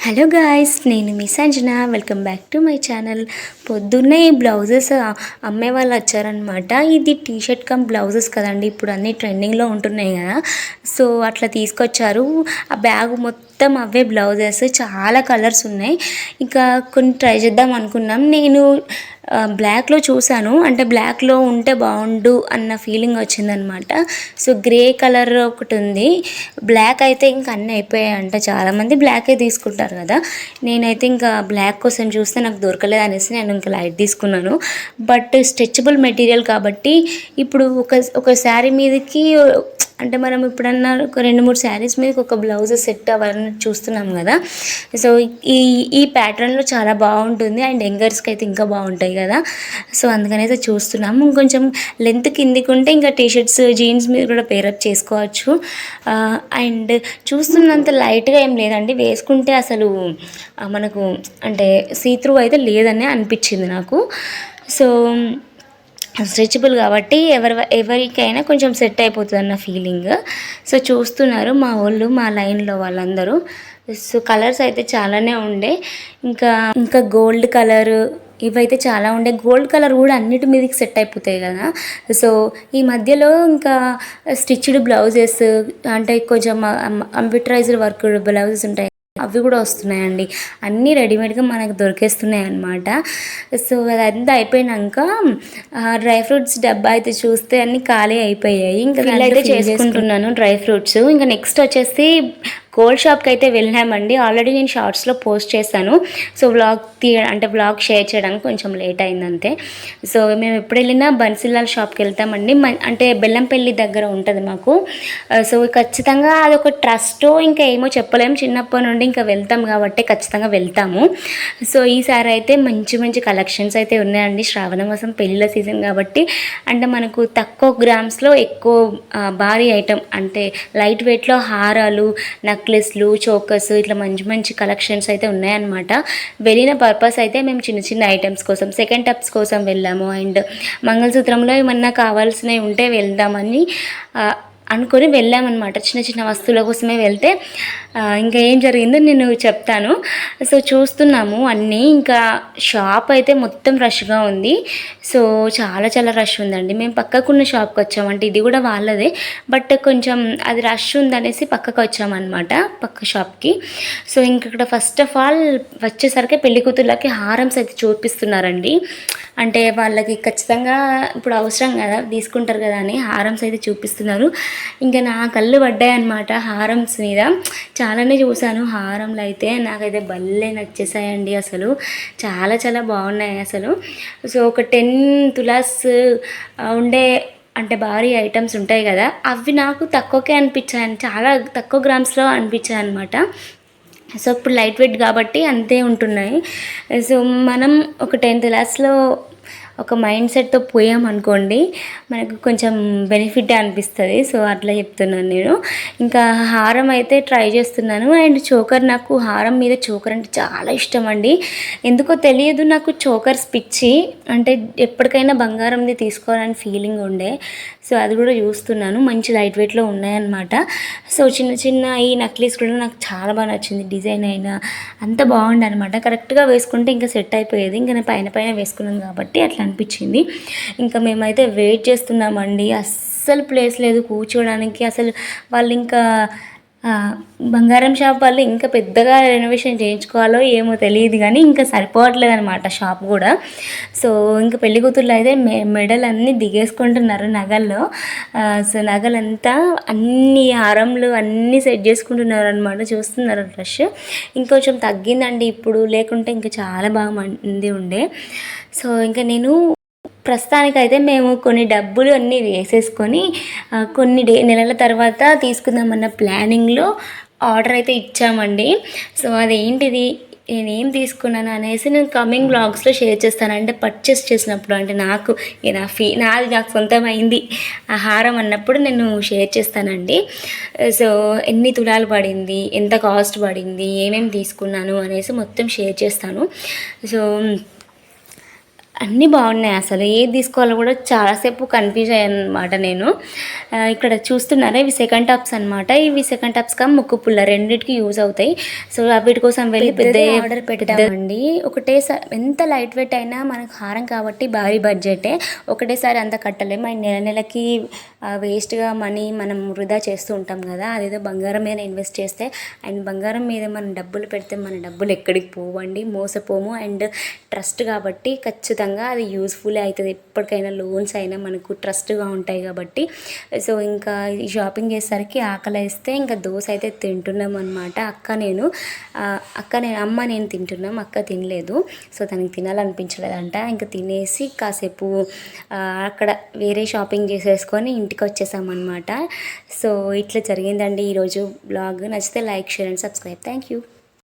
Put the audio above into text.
Hello guys, నేను మీ Sanjana. Welcome back to my channel. పొద్దున్నే ఈ బ్లౌజెస్ అమ్మే వాళ్ళు వచ్చారనమాట. ఇది టీషర్ట్ కమ్ బ్లౌజెస్ కదండి, ఇప్పుడు అన్నీ ట్రెండింగ్లో ఉంటున్నాయి కదా. సో అట్లా తీసుకొచ్చారు. ఆ బ్యాగ్ మొత్తం అవే బ్లౌజెస్, చాలా కలర్స్ ఉన్నాయి. ఇంకా కొన్ని ట్రై చేద్దాం అనుకున్నాం. నేను బ్లాక్లో చూశాను, అంటే బ్లాక్లో ఉంటే బాగుండు అన్న ఫీలింగ్ వచ్చిందనమాట. సో గ్రే కలర్ ఒకటి ఉంది, బ్లాక్ అయితే ఇంకా అన్నీ అయిపోయాయంట. చాలామంది బ్లాకే తీసుకుంటారు కదా. నేనైతే ఇంకా బ్లాక్ కోసం చూస్తే నాకు దొరకలేదు అనేసి నేను ఇంకా లైట్ తీసుకున్నాను. బట్ స్ట్రెచబుల్ మెటీరియల్ కాబట్టి ఇప్పుడు ఒక శారీ మీదకి, అంటే మనం ఇప్పుడన్నా ఒక 2-3 శారీస్ మీదకి ఒక బ్లౌజ్ సెట్ అవ్వాలని చూస్తున్నాం కదా. సో ఈ ప్యాటర్న్లో చాలా బాగుంటుంది, అండ్ యంగర్స్కి అయితే ఇంకా బాగుంటాయి కదా. సో అందుకనైతే చూస్తున్నాము. కొంచెం లెంత్ కిందికి ఉంటే ఇంకా టీషర్ట్స్, జీన్స్ మీద కూడా పేరప్ చేసుకోవచ్చు. అండ్ చూస్తున్నంత లైట్గా ఏం లేదండి, వేసుకుంటే అసలు మనకు అంటే సీత్రూ అయితే లేదని అనిపించింది నాకు. సో స్ట్రెచబుల్ కాబట్టి ఎవరికైనా కొంచెం సెట్ అయిపోతుంది అన్న ఫీలింగ్. సో చూస్తున్నారు మా వాళ్ళు, మా లైన్లో వాళ్ళందరూ. సో కలర్స్ అయితే చాలానే ఉండే. ఇంకా గోల్డ్ కలర్ ఇవైతే చాలా ఉండే. గోల్డ్ కలర్ కూడా అన్నిటి మీదకి సెట్ అయిపోతాయి కదా. సో ఈ మధ్యలో ఇంకా స్టిచ్డ్ బ్లౌజెస్, అంటే కొంచెం కంప్యూటరైజ్డ్ వర్క్ బ్లౌజెస్ ఉంటాయి, అవి కూడా వస్తున్నాయండి. అన్నీ రెడీమేడ్గా మనకు దొరికేస్తున్నాయి అన్నమాట. సో అదంతా అయిపోయినాక డ్రై ఫ్రూట్స్ డబ్బా అయితే చూస్తే అన్నీ ఖాళీ అయిపోయాయి. ఇంకా అయితే చేసుకుంటున్నాను డ్రై ఫ్రూట్స్. ఇంకా నెక్స్ట్ వచ్చేసి గోల్డ్ షాప్కి అయితే వెళ్ళామండి. ఆల్రెడీ నేను షార్ట్స్లో పోస్ట్ చేశాను. సో వ్లాగ్ షేర్ చేయడానికి కొంచెం లేట్ అయిందంతే. సో మేము ఎప్పుడు వెళ్ళినా బన్సిలాల్ షాప్కి వెళ్తామండి. అంటే బెల్లంపల్లి దగ్గర ఉంటుంది మాకు. సో ఖచ్చితంగా అదొక ట్రస్ట్, ఇంకా ఏమో చెప్పలేము. చిన్నప్పటి నుండి ఇంకా వెళ్తాం కాబట్టి ఖచ్చితంగా వెళ్తాము. సో ఈసారి అయితే మంచి మంచి కలెక్షన్స్ అయితే ఉన్నాయండి. శ్రావణ మాసం పెళ్ళిళ్ళ సీజన్ కాబట్టి, అంటే మనకు తక్కువ గ్రామ్స్లో ఎక్కువ భారీ ఐటమ్, అంటే లైట్ వెయిట్లో హారాలు, నెక్లెస్లు, చోకర్స్, ఇట్లా మంచి మంచి కలెక్షన్స్ అయితే ఉన్నాయన్నమాట. వెళ్ళిన పర్పస్ అయితే మేము చిన్న చిన్న ఐటమ్స్ కోసం, సెకండ్ టప్స్ కోసం వెళ్ళాము. అండ్ మంగళసూత్రంలో ఏమన్నా కావాల్సినవి ఉంటే వెళ్దామని అనుకొని వెళ్ళామన్నమాట. చిన్న చిన్న వస్తువుల కోసమే వెళ్తే ఇంకా ఏం జరిగిందో నేను చెప్తాను. సో చూస్తున్నాము అన్నీ. ఇంకా షాప్ అయితే మొత్తం రష్గా ఉంది. సో చాలా చాలా రష్ ఉందండి. మేము పక్కకున్న షాప్కి వచ్చామంటే ఇది కూడా వాళ్ళదే, బట్ కొంచెం అది రష్ ఉందనేసి పక్కకు వచ్చామన్నమాట, పక్క షాప్కి. సో ఇంక ఇక్కడ ఫస్ట్ ఆఫ్ ఆల్ వచ్చేసరికి పెళ్లి కూతుర్లకి హారమ్స్ అయితే చూపిస్తున్నారండి. అంటే వాళ్ళకి ఖచ్చితంగా ఇప్పుడు అవసరం కదా, తీసుకుంటారు కదా అని హారమ్స్ అయితే చూపిస్తున్నారు. ఇంకా నా కళ్ళు పడ్డాయి అన్నమాట హారమ్స్ మీద. చాలానే చూశాను హారంలు అయితే, నాకైతే భలే నచ్చేసాయండి. అసలు చాలా చాలా బాగున్నాయి అసలు. సో ఒక 10 తులాస్ ఉండే, అంటే భారీ ఐటమ్స్ ఉంటాయి కదా, అవి నాకు తక్కువకే అనిపించాయి, చాలా తక్కువ గ్రామ్స్లో అనిపించాయి అనమాట. సో ఇప్పుడు లైట్ వెయిట్ కాబట్టి అంతే ఉంటున్నాయి. సో మనం ఒక 10 తులాస్లో ఒక మైండ్ సెట్తో పోయామనుకోండి, మనకు కొంచెం బెనిఫిట్ అనిపిస్తుంది. సో అట్లా చెప్తున్నాను నేను. ఇంకా హారం అయితే ట్రై చేస్తున్నాను. అండ్ చోకర్, నాకు హారం మీద చోకర్ అంటే చాలా ఇష్టం అండి. ఎందుకో తెలియదు, నాకు చోకర్స్ పిచ్చి. అంటే ఎప్పటికైనా బంగారంది తీసుకోవాలని ఫీలింగ్ ఉండే. సో అది కూడా చూస్తున్నాను, మంచి లైట్ వెయిట్లో ఉన్నాయన్నమాట. సో చిన్న చిన్న ఈ నక్లీస్ కూడా నాకు చాలా బాగా నచ్చింది. డిజైన్ అయినా అంత బాగుండే అనమాట. కరెక్ట్గా వేసుకుంటే ఇంకా సెట్ అయిపోయేది. ఇంకా నేను పైన వేసుకున్నాను కాబట్టి అట్లా అనిపించింది. ఇంకా మేమైతే వెయిట్ చేస్తున్నామండి. అస్సలు ప్లేస్ లేదు కూర్చోడానికి. అసలు వాళ్ళు ఇంకా బంగారం షాప్ వాళ్ళు ఇంకా పెద్దగా రెనోవేషన్ చేయించుకోవాలో ఏమో తెలియదు, కానీ ఇంకా సరిపోవట్లేదు అనమాట షాప్ కూడా. సో ఇంకా పెళ్లి కూతుర్లు అయితే మెడల్ అన్నీ దిగేసుకుంటున్నారు నగల్లో. సో నగలంతా అన్ని హారంలు అన్నీ సెట్ చేసుకుంటున్నారు అనమాట. చూస్తున్నారు రష్. ఇంకొంచెం తగ్గిందండి ఇప్పుడు, లేకుంటే ఇంకా చాలా బాగా మంది ఉండే. సో ఇంకా నేను ప్రస్తుతానికైతే మేము కొన్ని డబ్బులు అన్నీ వేసేసుకొని కొన్ని నెలల తర్వాత తీసుకుందామన్న ప్లానింగ్లో ఆర్డర్ అయితే ఇచ్చామండి. సో అదేంటిది, నేనేం తీసుకున్నాను అనేసి నేను కమింగ్ బ్లాగ్స్లో షేర్ చేస్తాను. అంటే పర్చేస్ చేసినప్పుడు, అంటే నాకు నాది నాకు సొంతమైంది ఆ హారం అన్నప్పుడు నేను షేర్ చేస్తానండి. సో ఎన్ని తులాలు పడింది, ఎంత కాస్ట్ పడింది, ఏమేమి తీసుకున్నాను అనేసి మొత్తం షేర్ చేస్తాను. సో అన్నీ బాగున్నాయి. అసలు ఏది తీసుకోవాలో కూడా చాలాసేపు కన్ఫ్యూజ్ అయ్యాననమాట నేను. ఇక్కడ చూస్తున్నారా ఇవి సెకండ్ టాప్స్ అనమాట. ఇవి సెకండ్ టాప్స్ ముక్కు పుల్ల రెండిటికి యూజ్ అవుతాయి. సో వీటి కోసం వెళ్ళి పెద్ద ఆర్డర్ పెట్టామండి. ఒకటేసారి ఎంత లైట్ వెయిట్ అయినా మనకు హారం కాబట్టి భారీ బడ్జెటే. ఒకటేసారి అంత కట్టలేము. అండ్ నెల నెలకి వేస్ట్గా మనీ మనం వృధా చేస్తూ ఉంటాం కదా. అదేదో బంగారం మీద ఇన్వెస్ట్ చేస్తే అండ్ బంగారం మీద మనం డబ్బులు పెడితే మన డబ్బులు ఎక్కడికి పోవండి, మోసపోము. అండ్ ట్రస్ట్ కాబట్టి ఖచ్చితంగా అది యూస్ఫుల్ అవుతుంది. ఎప్పటికైనా లోన్స్ అయినా మనకు ట్రస్ట్గా ఉంటాయి కాబట్టి. సో ఇంకా ఈ షాపింగ్ చేసేసరికి ఆకలి వేస్తే ఇంకా దోశ అయితే తింటున్నాం అనమాట. అమ్మ నేను తింటున్నాం, అక్క తినలేదు. సో తనకి తినాలనిపించలేదంట. ఇంకా తినేసి కాసేపు అక్కడ వేరే షాపింగ్ చేసేసుకొని ఇంటికి వచ్చేసామన్నమాట. సో ఇట్లా జరిగిందండి ఈరోజు బ్లాగ్. నచ్చితే like, share and subscribe. Thank you.